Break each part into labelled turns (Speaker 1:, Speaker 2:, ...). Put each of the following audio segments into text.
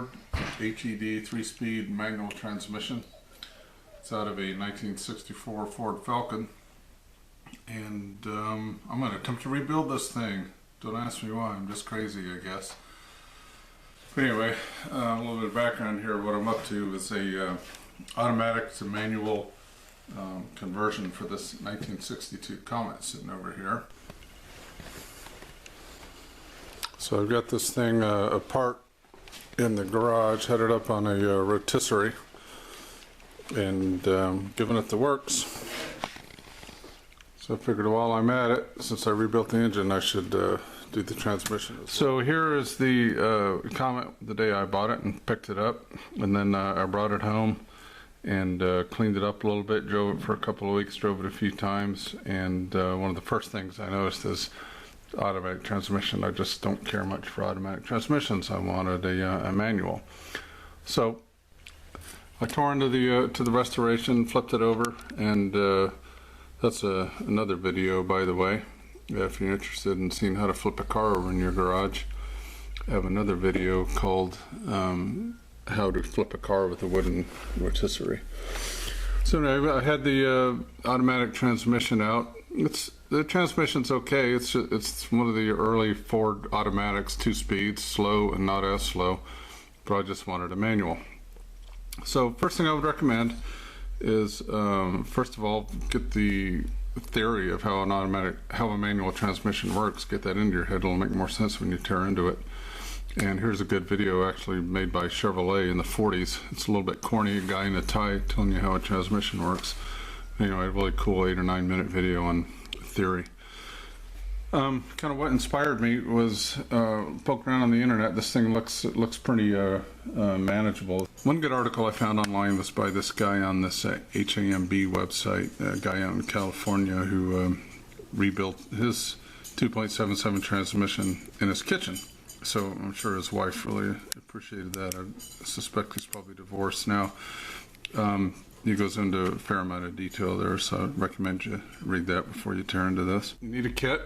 Speaker 1: Ford HED 3-speed manual transmission. It's out of a 1964 Ford Falcon, and I'm going to attempt to rebuild this thing. Don't ask me why, I'm just crazy, I guess. But anyway, a little bit of background here. What I'm up to is a automatic to manual conversion for this 1962 Comet sitting over here. So I've got this thing apart in the garage, headed up on a rotisserie, and giving it the works. So I figured while I'm at it, since I rebuilt the engine, I should do the transmission. So here is the Comet the day I bought it and picked it up, and then I brought it home and cleaned it up a little bit, drove it for a couple of weeks, drove it a few times, and one of the first things I noticed is automatic transmission. I just don't care much for automatic transmissions. I wanted a manual. So I tore into the to the restoration, flipped it over, and that's another video, by the way. If you're interested in seeing how to flip a car over in your garage, I have another video called how to flip a car with a wooden rotisserie. So anyway, I had the automatic transmission out. The transmission's okay. It's one of the early Ford automatics, 2 speeds, slow and not as slow, but I just wanted a manual. So first thing I would recommend is first of all, get the theory of how a manual transmission works. Get that into your head. It'll make more sense when you tear into it. And here's a good video actually made by Chevrolet in the 40s. It's a little bit corny, a guy in a tie telling you how a transmission works. Anyway, a really cool 8 or 9 minute video on theory. Kind of what inspired me was poking around on the internet. This thing looks pretty manageable. One good article I found online was by this guy on this HAMB website, a guy out in California who rebuilt his 2.77 transmission in his kitchen. So I'm sure his wife really appreciated that. I suspect he's probably divorced now. He goes into a fair amount of detail there, so I recommend you read that before you tear into this. You need a kit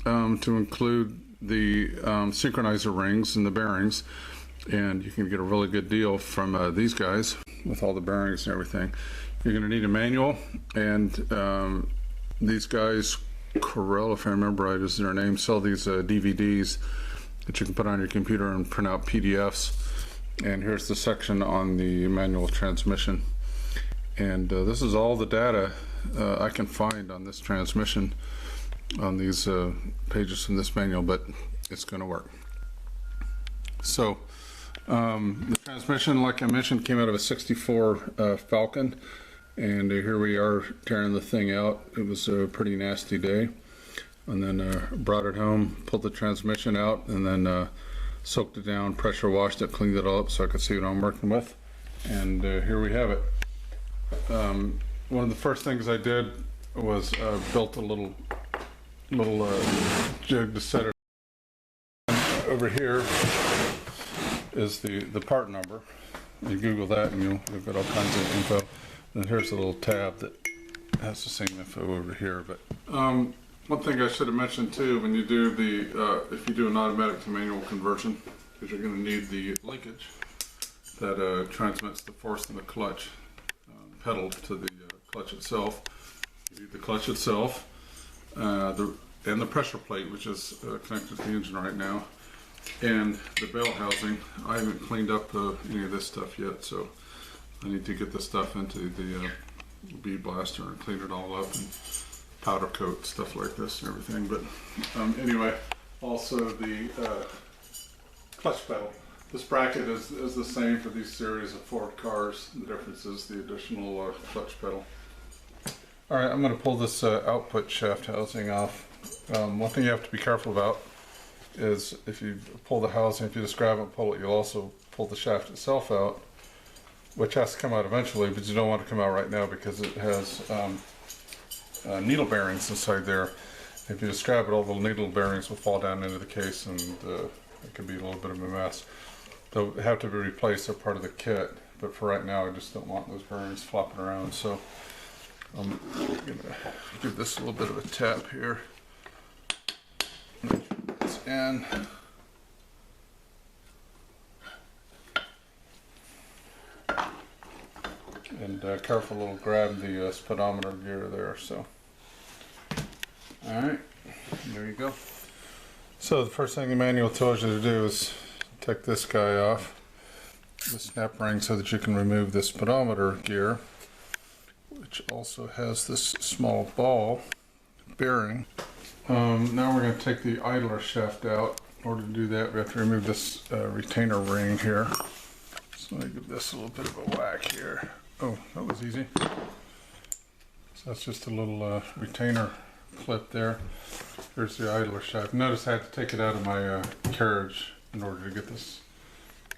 Speaker 1: to include the synchronizer rings and the bearings, and you can get a really good deal from these guys with all the bearings and everything. You're going to need a manual, and these guys, Corel, if I remember right is their name, sell these DVDs that you can put on your computer and print out PDFs. And here's the section on the manual transmission. And this is all the data I can find on this transmission on these pages from this manual, but it's going to work. So the transmission, like I mentioned, came out of a 64 Falcon, and here we are tearing the thing out. It was a pretty nasty day, and then brought it home, pulled the transmission out, and then soaked it down, pressure washed it, cleaned it all up so I could see what I'm working with, and here we have it. One of the first things I did was built a little jig to set it. Over here is the part number. You Google that and you'll get all kinds of info. And here's a little tab that has the same info over here. But one thing I should have mentioned too, when you do the if you do an automatic to manual conversion, because you're going to need the linkage that transmits the force in the clutch pedal to the clutch itself. You need the clutch itself, and the pressure plate, which is connected to the engine right now, and the bell housing. I haven't cleaned up any of this stuff yet, so I need to get this stuff into the bead blaster and clean it all up and powder coat stuff like this and everything. But anyway, also the clutch pedal. This bracket is the same for these series of Ford cars. The difference is the additional clutch pedal. Alright, I'm going to pull this output shaft housing off. One thing you have to be careful about is if you pull the housing, if you just grab it and pull it, you'll also pull the shaft itself out, which has to come out eventually, but you don't want to come out right now because it has needle bearings inside there. If you just grab it, all the needle bearings will fall down into the case, and it could be a little bit of a mess. They'll have to be replaced. They're part of the kit, but for right now I just don't want those bearings flopping around, so I'm going to give this a little bit of a tap here. Put this in. And careful little grab the speedometer gear there. So, all right, there you go. So the first thing the manual tells you to do is take this guy off, the snap ring, so that you can remove the speedometer gear, which also has this small ball bearing. Now we're going to take the idler shaft out. In order to do that, we have to remove this retainer ring here. So let me give this a little bit of a whack here. Oh, that was easy. So that's just a little retainer clip there. Here's the idler shaft. Notice I had to take it out of my carriage in order to get this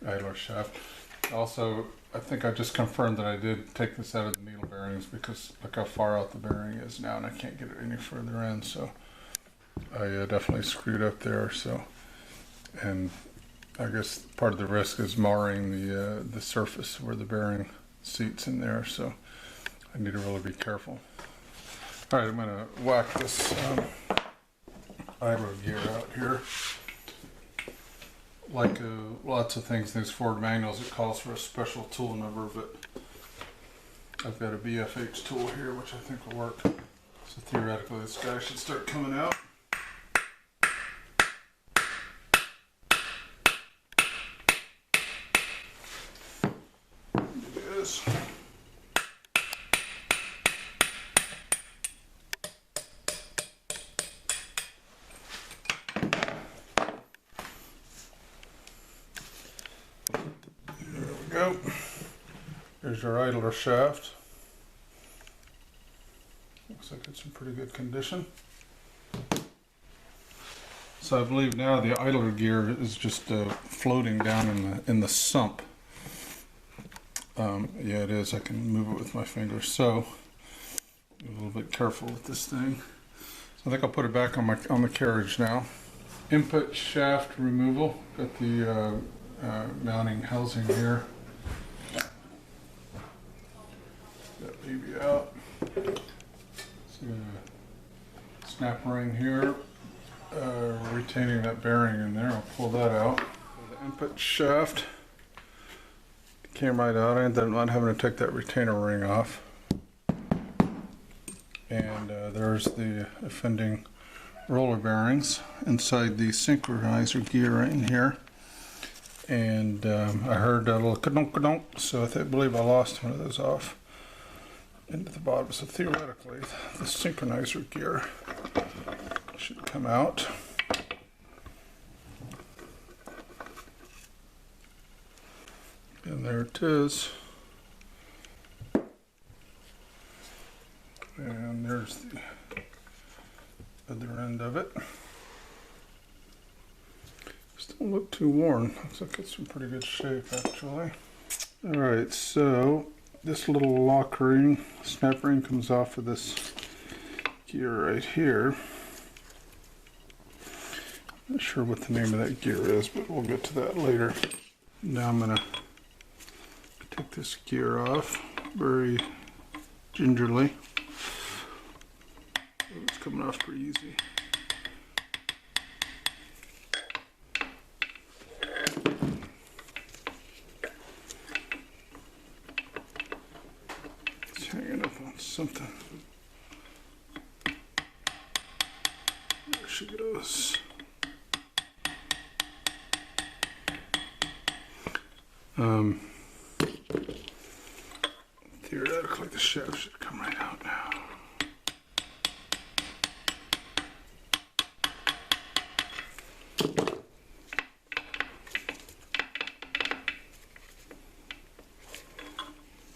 Speaker 1: idler shaft. Also, I think I just confirmed that I did take this out of the needle bearings, because look how far out the bearing is now, and I can't get it any further in. So I definitely screwed up there. So, and I guess part of the risk is marring the surface where the bearing seats in there. So I need to really be careful. All right, I'm going to whack this idler gear out here. Like lots of things in these Ford manuals, it calls for a special tool number, but I've got a BFH tool here, which I think will work. So theoretically, this guy should start coming out. It is. Go. Here's your idler shaft. Looks like it's in pretty good condition. So I believe now the idler gear is just floating down in the sump. Yeah, it is. I can move it with my fingers. So a little bit careful with this thing. So I think I'll put it back on the carriage now. Input shaft removal. Got the mounting housing here. That baby out. So snap ring here, retaining that bearing in there. I'll pull that out. The input shaft came right out. I ended up not having to take that retainer ring off. And there's the offending roller bearings inside the synchronizer gear right in here. And I heard a little ka-dunk, so I believe I lost one of those off into the bottom. So theoretically, the synchronizer gear should come out. And there it is. And there's the other end of it. Don't look too worn. Looks like it's in pretty good shape, actually. Alright, so this little lock ring, snap ring, comes off of this gear right here. Not sure what the name of that gear is, but we'll get to that later. Now I'm going to take this gear off very gingerly. Oh, it's coming off pretty easy. Hanging up on something. There she goes. Theoretically, the shaft should come right out now.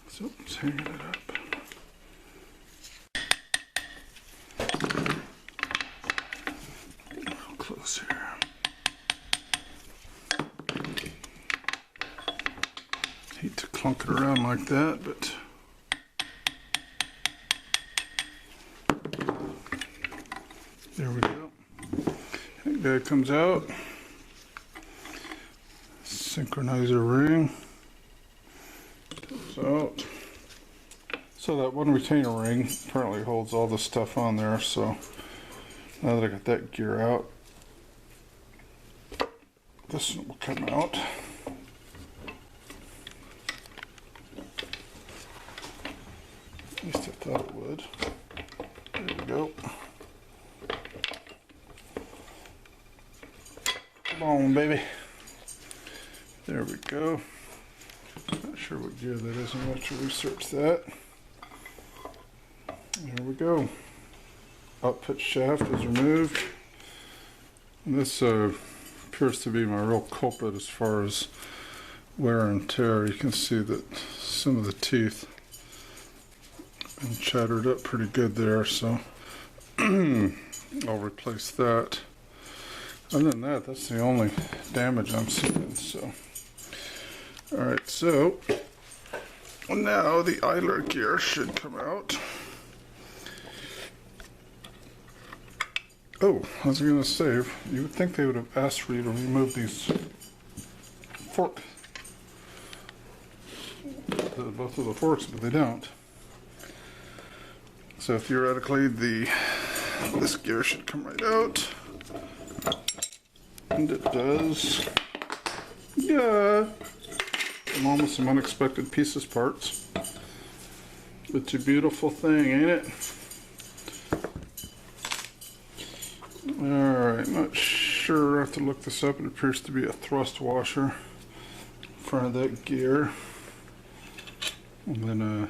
Speaker 1: So it's hanging it up. Close here. Hate to clunk it around like that, but there we go. That guy comes out. Synchronizer ring comes out. So that one retainer ring apparently holds all the stuff on there. So now that I got that gear out, this one will come out. on, baby. There we go. Not sure what gear that is. I'm going to have to research that. There we go. Output shaft is removed. And this appears to be my real culprit as far as wear and tear. You can see that some of the teeth and chattered up pretty good there, so I'll replace that. Other than that, that's the only damage I'm seeing. So, alright, so now the idler gear should come out. Oh, I was going to say, you would think they would have asked for you to remove these forks, both of the forks, but they don't. So theoretically, this gear should come right out, and it does. Yeah, along with some unexpected pieces parts. It's a beautiful thing, ain't it? Alright, not sure. I have to look this up. It appears to be a thrust washer in front of that gear. And then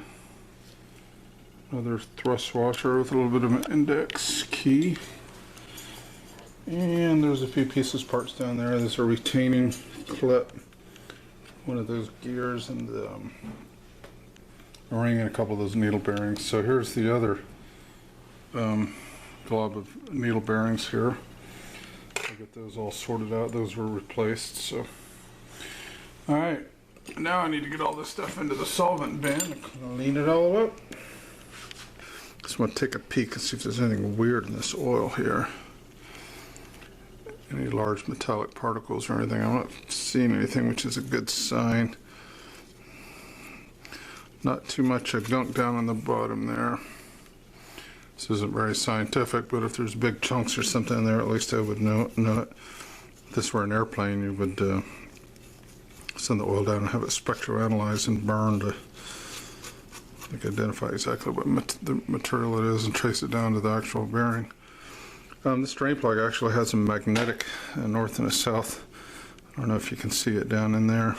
Speaker 1: another thrust washer with a little bit of an index key. And there's a few pieces parts down there. There's a retaining clip, one of those gears, and a ring and a couple of those needle bearings. So here's the other glob of needle bearings here. I'll get those all sorted out. Those were replaced. So, alright, now I need to get all this stuff into the solvent bin and clean it all up. Just want to take a peek and see if there's anything weird in this oil here. Any large metallic particles or anything. I'm not seeing anything, which is a good sign. Not too much gunk down on the bottom there. This isn't very scientific, but if there's big chunks or something in there, at least I would know it. If this were an airplane, you would send the oil down and have it spectroanalyzed and burned to identify exactly what the material it is and trace it down to the actual bearing. This drain plug actually has a magnetic north and a south. I don't know if you can see it down in there,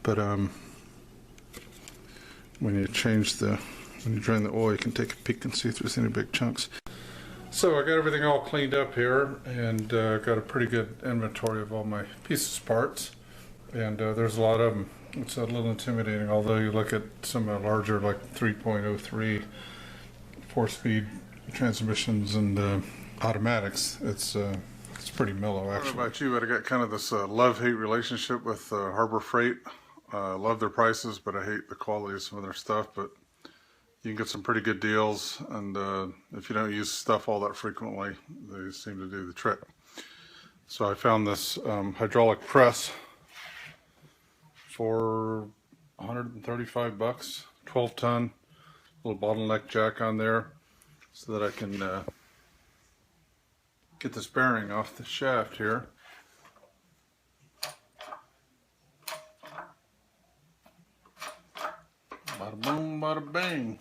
Speaker 1: but when you drain the oil, you can take a peek and see if there's any big chunks. So I got everything all cleaned up here, and got a pretty good inventory of all my pieces parts, and there's a lot of them. It's a little intimidating, although you look at some of the larger, like 3.03 4-speed transmissions and automatics. It's pretty mellow, actually. I don't know about you, but I got kind of this love-hate relationship with Harbor Freight. Love their prices, but I hate the quality of some of their stuff. But you can get some pretty good deals, and if you don't use stuff all that frequently, they seem to do the trick. So I found this hydraulic press for 135 bucks, 12-ton, little bottleneck jack on there, so that I can get this bearing off the shaft here. Bada boom, bada bang.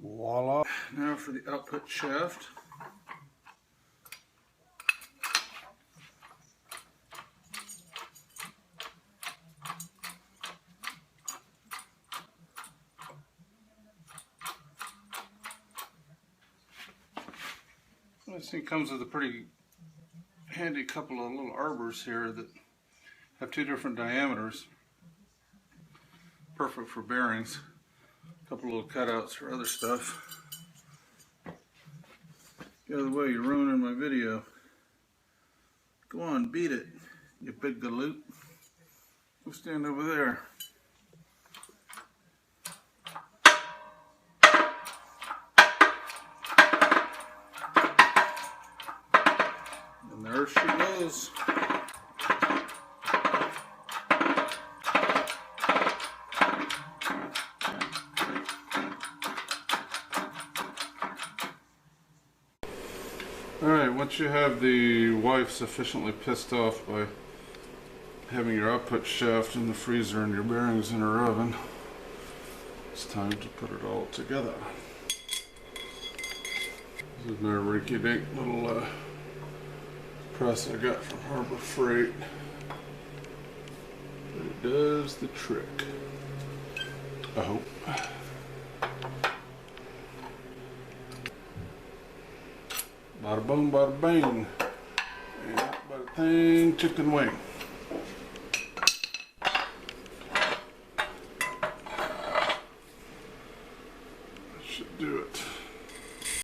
Speaker 1: Voila. Now for the output shaft. This thing comes with a pretty handy couple of little arbors here that have two different diameters. Perfect for bearings. A couple little cutouts for other stuff. Get out of the way, you're ruining my video. Go on, beat it, you big galoot. Go stand over there. And there she goes. Alright, once you have the wife sufficiently pissed off by having your output shaft in the freezer and your bearings in her oven, it's time to put it all together. This is my rinky-dink little press I got from Harbor Freight. But it does the trick. I hope. Bada boom, bada bang. And bada thing, chicken wing. That should do it.